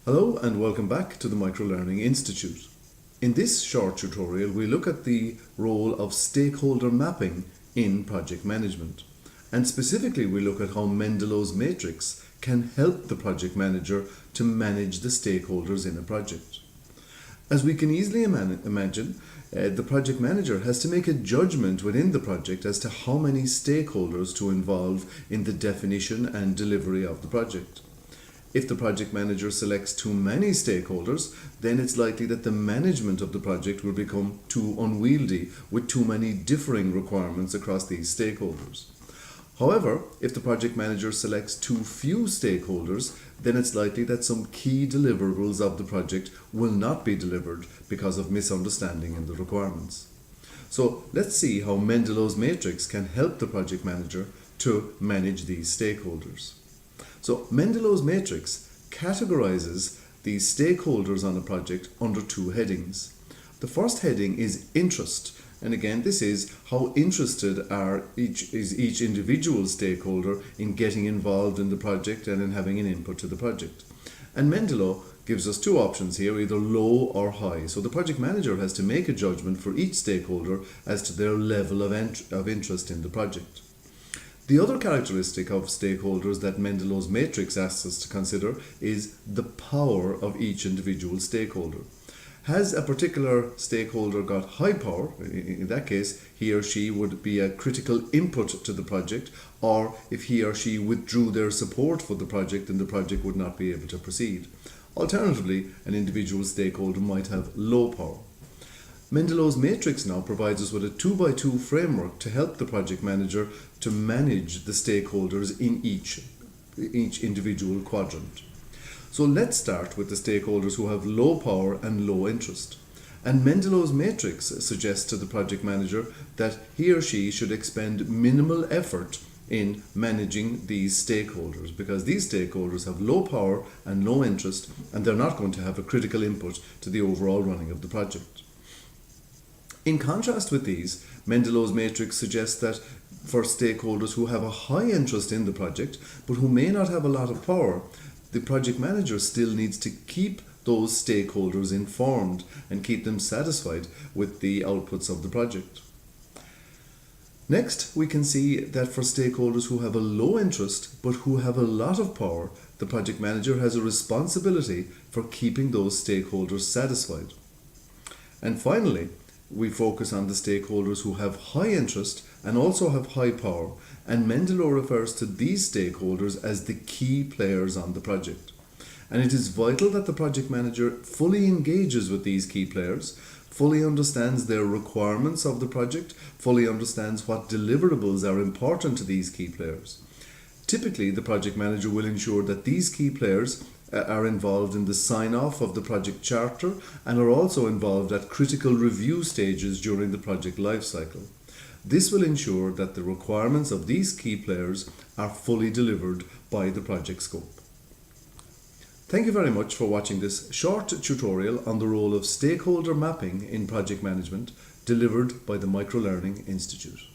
Hello and welcome back to the Microlearning Institute. In this short tutorial we look at the role of stakeholder mapping in project management, and specifically we look at how Mendelow's matrix can help the project manager to manage the stakeholders in a project. As we can easily imagine, the project manager has to make a judgment within the project as to how many stakeholders to involve in the definition and delivery of the project. If the project manager selects too many stakeholders, then it's likely that the management of the project will become too unwieldy with too many differing requirements across these stakeholders. However, if the project manager selects too few stakeholders, then it's likely that some key deliverables of the project will not be delivered because of misunderstanding in the requirements. So let's see how Mendelow's matrix can help the project manager to manage these stakeholders. So Mendelow's matrix categorizes the stakeholders on a project under two headings. The first heading is interest, and again this is how interested each individual stakeholder in getting involved in the project and in having an input to the project. And Mendelow gives us two options here, either low or high. So the project manager has to make a judgment for each stakeholder as to their level of interest in the project. The other characteristic of stakeholders that Mendelow's matrix asks us to consider is the power of each individual stakeholder. Has a particular stakeholder got high power? In that case, he or she would be a critical input to the project, or if he or she withdrew their support for the project, then the project would not be able to proceed. Alternatively, an individual stakeholder might have low power. Mendelow's matrix now provides us with a 2x2 framework to help the project manager to manage the stakeholders in each individual quadrant. So let's start with the stakeholders who have low power and low interest. And Mendelow's matrix suggests to the project manager that he or she should expend minimal effort in managing these stakeholders, because these stakeholders have low power and low interest, and they're not going to have a critical input to the overall running of the project. In contrast with these, Mendelow's matrix suggests that for stakeholders who have a high interest in the project but who may not have a lot of power, the project manager still needs to keep those stakeholders informed and keep them satisfied with the outputs of the project. Next, we can see that for stakeholders who have a low interest but who have a lot of power, the project manager has a responsibility for keeping those stakeholders satisfied. And finally, we focus on the stakeholders who have high interest and also have high power, and Mendelow refers to these stakeholders as the key players on the project. And it is vital that the project manager fully engages with these key players, fully understands their requirements of the project, fully understands what deliverables are important to these key players. Typically, the project manager will ensure that these key players are involved in the sign-off of the project charter and are also involved at critical review stages during the project lifecycle. This will ensure that the requirements of these key players are fully delivered by the project scope. Thank you very much for watching this short tutorial on the role of stakeholder mapping in project management, delivered by the Microlearning Institute.